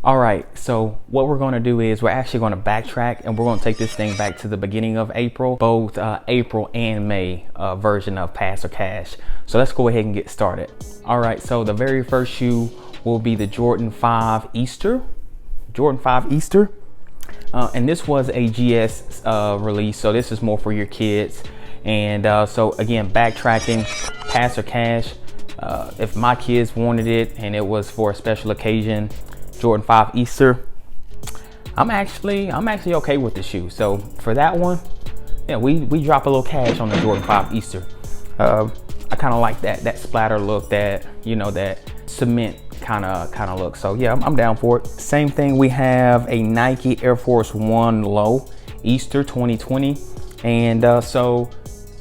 All right, so what we're going to do is we're actually going to backtrack and we're going to take this thing back to the beginning of April, both April and May version of Pass or Cash. So let's go ahead and get started. All right, so the very first shoe will be the Jordan 5 Easter. Jordan 5 Easter. And this was a GS release, so this is more for your kids. And so again, backtracking, Pass or Cash. If my kids wanted it and it was for a special occasion, Jordan 5 Easter, I'm actually okay with the shoe. So for that one, yeah, we drop a little cash on the Jordan 5 Easter. I kind of like that splatter look, that, you know, that cement kind of look. So yeah, I'm down for it. Same thing, we have a Nike Air Force One Low Easter 2020, and so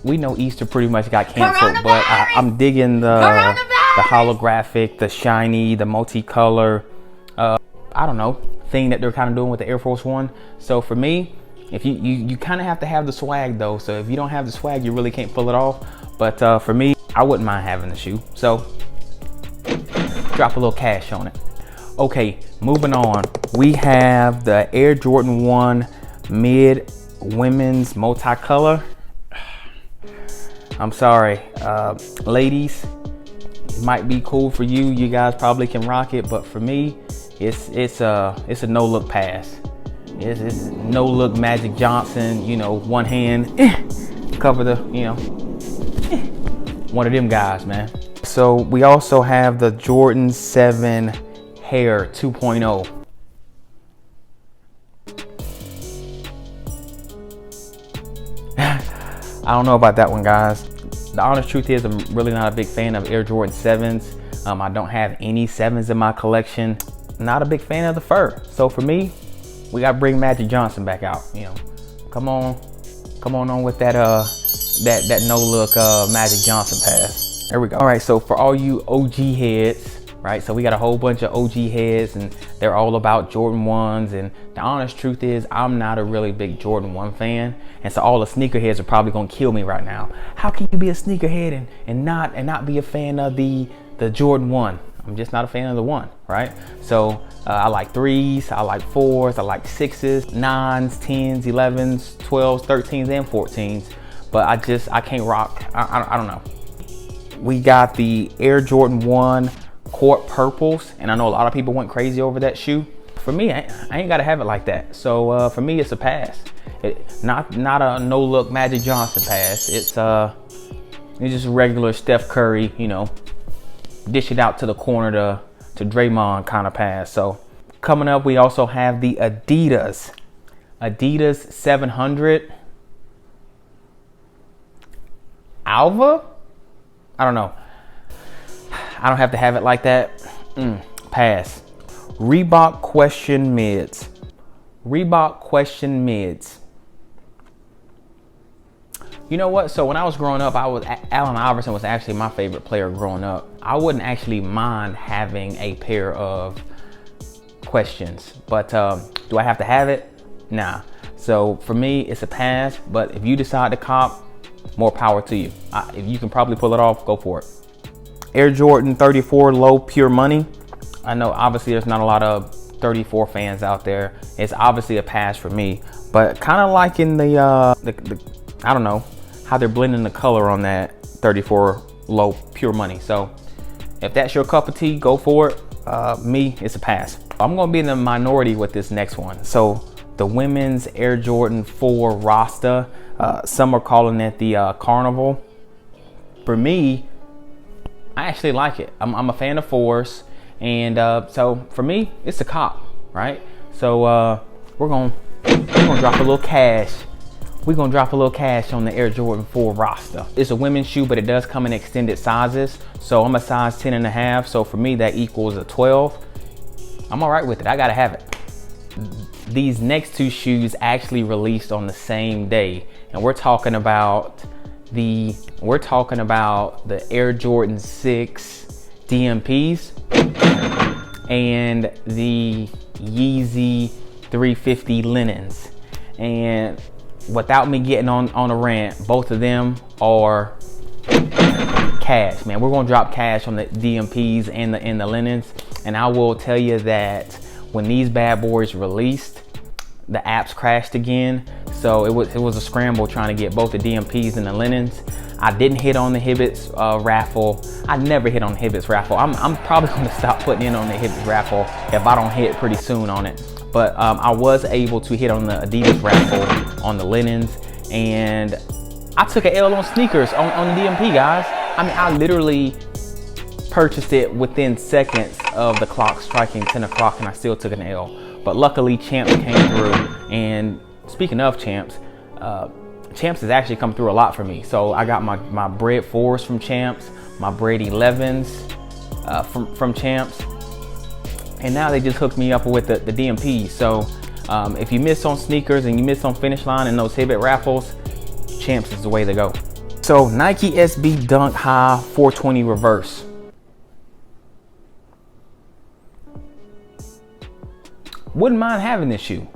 we know Easter pretty much got canceled, but I'm digging the holographic, the shiny, the multicolor, I don't know, thing that they're kind of doing with the Air Force One. So for me, if you kind of have to have the swag though. So if you don't have the swag, you really can't pull it off. But for me, I wouldn't mind having the shoe. So drop a little cash on it. Okay, moving on. We have the Air Jordan 1 Mid Women's Multicolor. I'm sorry, ladies, it might be cool for you. You guys probably can rock it, but for me, it's a no look pass. It's no look Magic Johnson. You know, one hand cover the, you know, one of them guys, man. So we also have the Jordan 7 Hair 2.0. I don't know about that one, guys. The honest truth is I'm really not a big fan of Air Jordan 7s. I don't have any 7s in my collection. Not a big fan of the fur. So for me, we got to bring Magic Johnson back out. You know, come on with that that no look Magic Johnson pass. There we go. All right, so for all you OG heads, right? So we got a whole bunch of OG heads, and they're all about Jordan 1s. And the honest truth is, I'm not a really big Jordan 1 fan. And so all the sneakerheads are probably gonna kill me right now. How can you be a sneakerhead and not be a fan of the Jordan 1? I'm just not a fan of the 1, right? So I like 3s, I like 4s, I like 6s, 9s, 10s, 11s, 12s, 13s, and 14s. But I can't rock. I don't know. We got the Air Jordan 1 Court Purples, and I know a lot of people went crazy over that shoe. For me, I ain't gotta have it like that. So for me, it's a pass. Not a no look Magic Johnson pass. It's just regular Steph Curry, you know, dish it out to the corner to Draymond kind of pass. So coming up, we also have the Adidas 700 Alva. I don't know. I don't have to have it like that. Pass. Reebok Question Mids. Reebok Question Mids. You know what? So when I was growing up, Allen Iverson was actually my favorite player growing up. I wouldn't actually mind having a pair of Questions, but do I have to have it? Nah. So for me, it's a pass. But if you decide to cop, more power to you. If you can probably pull it off, go for it. Air Jordan 34 Low Pure Money. I know obviously there's not a lot of 34 fans out there. It's obviously a pass for me, but kind of liking the I don't know how they're blending the color on that 34 Low Pure Money. So if that's your cup of tea, go for it. Me, it's a pass. I'm gonna be in the minority with this next one. So the women's Air Jordan 4 Rasta. Some are calling it the Carnival. For me, I actually like it. I'm a fan of 4s, and so for me, it's a cop, right? So we're gonna drop a little cash. We're gonna drop a little cash on the Air Jordan 4 Rasta. It's a women's shoe, but it does come in extended sizes. So I'm a size 10.5. So for me, that equals a 12. I'm all right with it. I gotta have it. These next two shoes actually released on the same day, and we're talking about the Air Jordan 6 DMPs and the Yeezy 350 linens. And without me getting on a rant, both of them are cash, man. We're gonna drop cash on the DMPs and the linens, and I will tell you that when these bad boys released, the apps crashed again. So it was a scramble trying to get both the DMPs and the linens. I didn't hit on the Hibbets raffle. I never hit on the Hibbets raffle. I'm probably gonna stop putting in on the Hibbets raffle if I don't hit pretty soon on it. But I was able to hit on the Adidas raffle on the linens, and I took an L on sneakers on the DMP, guys. I mean, I literally purchased it within seconds of the clock striking 10 o'clock, and I still took an L. But luckily, Champs came through. And speaking of Champs, Champs has actually come through a lot for me. So I got my Bred 4s from Champs, my Bred 11s from Champs, and now they just hooked me up with the DMP. So if you miss on sneakers and you miss on Finish Line and those Hibbett raffles, Champs is the way to go. So Nike SB Dunk High 420 reverse. Wouldn't mind having this shoe.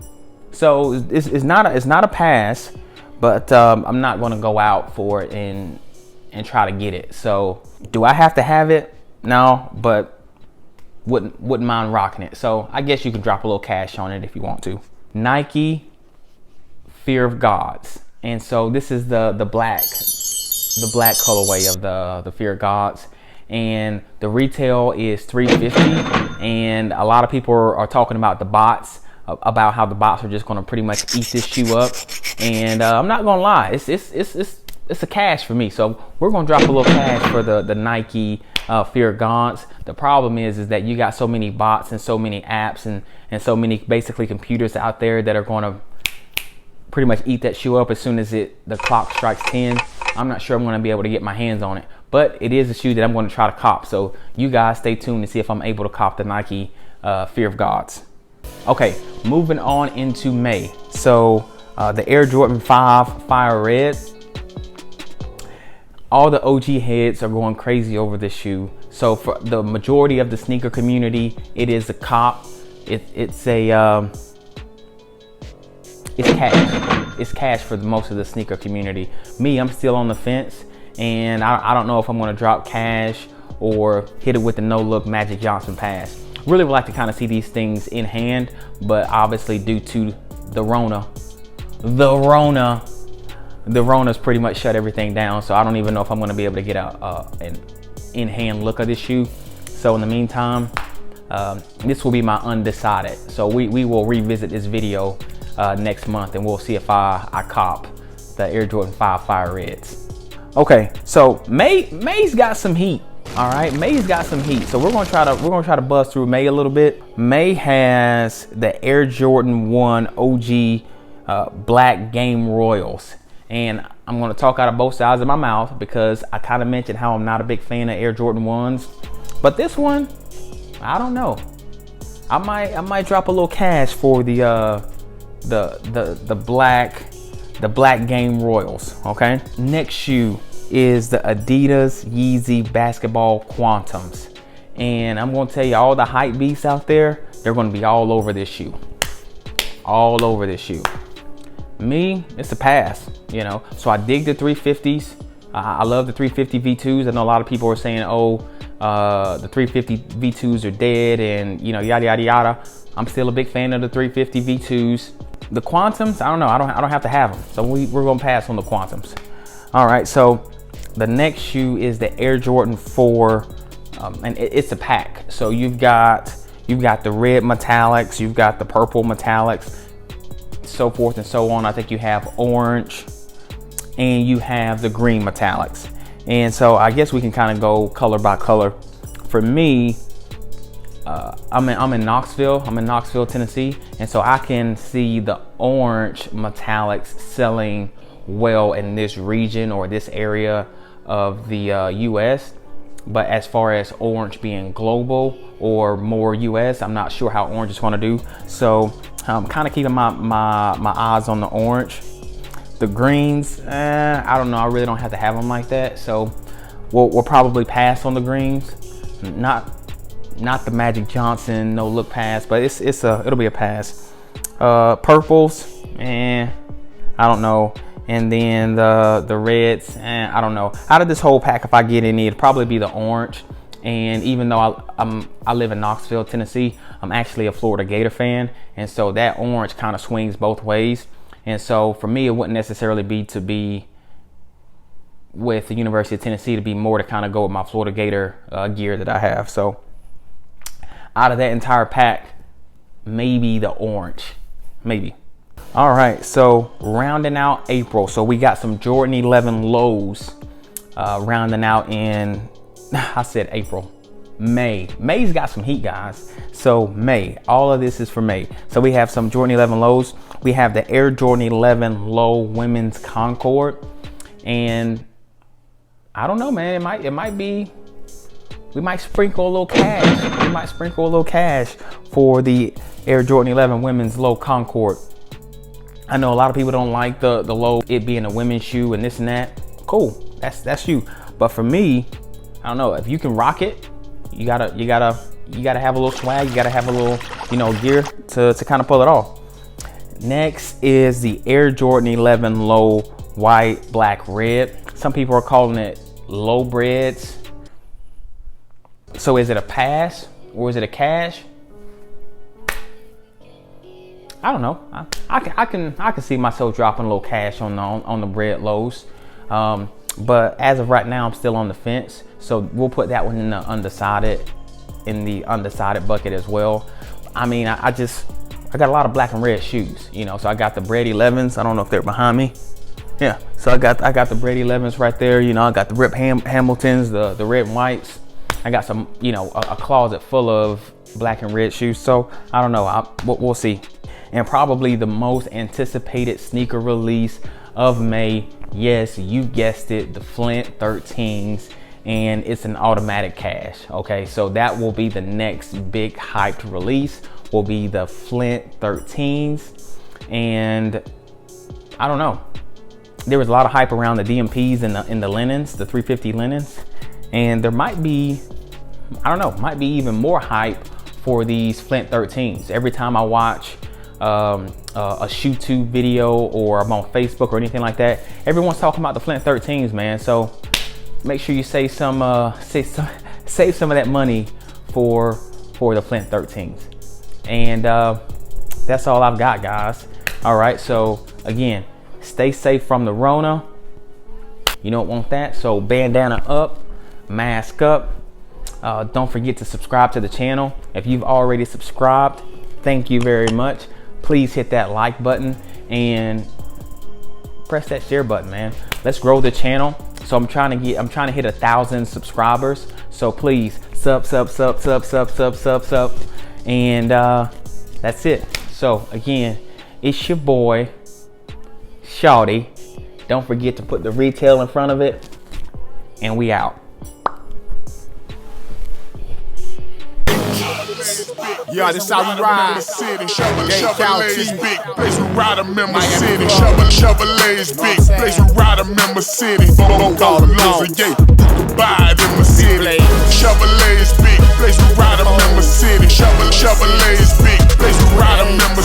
So it's not a pass, but I'm not gonna go out for it and try to get it. So do I have to have it? No, but wouldn't mind rocking it. So I guess you can drop a little cash on it if you want to. Nike Fear of Gods. And so this is the black colorway of the Fear of Gods, and the retail is $350. And a lot of people are talking about the bots, about how the bots are just going to pretty much eat this shoe up. And I'm not gonna lie, it's a cash for me. So we're gonna drop a little cash for the Nike Fear of Gods. The problem is that you got so many bots and so many apps and so many basically computers out there that are going to pretty much eat that shoe up as soon as the clock strikes 10. I'm not sure I'm going to be able to get my hands on it, but it is a shoe that I'm going to try to cop. So you guys stay tuned to see if I'm able to cop the Nike Fear of Gods. Okay, moving on into May. So the Air Jordan 5 Fire Red. All the OG heads are going crazy over this shoe. So for the majority of the sneaker community, it is a cop. It's cash. It's cash for most of the sneaker community. Me, I'm still on the fence, and I don't know if I'm gonna drop cash or hit it with the no-look Magic Johnson pass. Really would like to kind of see these things in hand, but obviously due to the Rona's pretty much shut everything down, so I don't even know if I'm gonna be able to get an in-hand look of this shoe. So in the meantime, this will be my undecided. So we will revisit this video next month, and we'll see if I cop the Air Jordan 5 Fire Reds. Okay, so May's got some heat. All right, May's got some heat. So we're gonna try to buzz through May a little bit. May has the Air Jordan 1 OG Black Game Royals, and I'm gonna talk out of both sides of my mouth because I kind of mentioned how I'm not a big fan of Air Jordan 1s, but this one, I don't know. I might drop a little cash for the black Game Royals. Okay, next shoe is the Adidas Yeezy Basketball Quantums, and I'm gonna tell you, all the hype beasts out there, they're gonna be all over this shoe, all over this shoe. Me, it's a pass, you know. So I dig the 350s. I love the 350 V2s. I know a lot of people are saying, oh, the 350 V2s are dead, and you know, yada yada yada. I'm still a big fan of the 350 V2s. The Quantums, I don't know. I don't have to have them, so we're gonna pass on the Quantums. All right, so the next shoe is the Air Jordan 4, and it's a pack. So you've got the red metallics, you've got the purple metallics, so forth and so on. I think you have orange, and you have the green metallics. And so I guess we can kind of go color by color. For me, I'm in Knoxville. I'm in Knoxville, Tennessee, and so I can see the orange metallics selling well in this region or this area of the US. But as far as orange being global or more US, I'm not sure how orange is going to do. So I'm kind of keeping my eyes on the orange. The greens, I don't know. I really don't have to have them like that. So we'll probably pass on the greens. Not the Magic Johnson no look pass, but it'll be a pass. Purples, I don't know. And then the reds, I don't know. Out of this whole pack, if I get any, it'd probably be the orange. And even though I live in Knoxville, Tennessee, I'm actually a Florida Gator fan. And so that orange kind of swings both ways. And so for me, it wouldn't necessarily be to be with the University of Tennessee, to be more to kind of go with my Florida Gator gear that I have. So out of that entire pack, maybe the orange, maybe. All right, so rounding out April. So we got some Jordan 11 lows rounding out in, I said April, May. May's got some heat, guys. So May, all of this is for May. So we have some Jordan 11 lows. We have the Air Jordan 11 low women's Concord. And I don't know, man, it might be, we might sprinkle a little cash. We might sprinkle a little cash for the Air Jordan 11 women's low Concord. I know a lot of people don't like the low, it being a women's shoe and this and that. Cool, that's you. But for me, I don't know, if you can rock it, you gotta have a little swag, you gotta have a little, gear to kind of pull it off. Next is the Air Jordan 11 low white, black, red. Some people are calling it low breads. So is it a pass or is it a cash? I don't know. I can see myself dropping a little cash on the bread lows. But as of right now, I'm still on the fence. So we'll put that one in the undecided bucket as well. I mean, I got a lot of black and red shoes, so I got the Bread 11s. I don't know if they're behind me. Yeah, so I got the Bread 11s right there. I got the Rip Hamiltons, the red and whites. I got some, a closet full of black and red shoes. So I don't know, we'll see. And probably the most anticipated sneaker release of May. Yes, you guessed it, the Flint 13s, and it's an automatic cash. Okay, so that will be the next big hyped release, will be the Flint 13s. And I don't know, there was a lot of hype around the DMPs and the linens, the 350 linens, and there might be, I don't know, might be even more hype for these Flint 13s. Every time I watch a ShoeTube video, or I'm on Facebook or anything like that, everyone's talking about the Flint 13s, man. So make sure you save some of that money for the Flint 13s. And that's all I've got, guys. All right, so again, stay safe from the Rona. You don't want that. So bandana up, mask up. Don't forget to subscribe to the channel. If you've already subscribed, thank you very much. Please hit that like button and press that share button, man. Let's grow the channel. So I'm trying to hit 1,000 subscribers. So please sub. And that's it. So again, it's your boy, Shawty. Don't forget to put the retail in front of it. And we out. Yeah, this how we ride. Chevrolet's big, place we ride a member city. Chevrolet's big, place we ride a member city. Call the Lizard Gate, buy it in the city. Chevrolet's big, place we ride a member city. Chevrolet's big, place we ride a member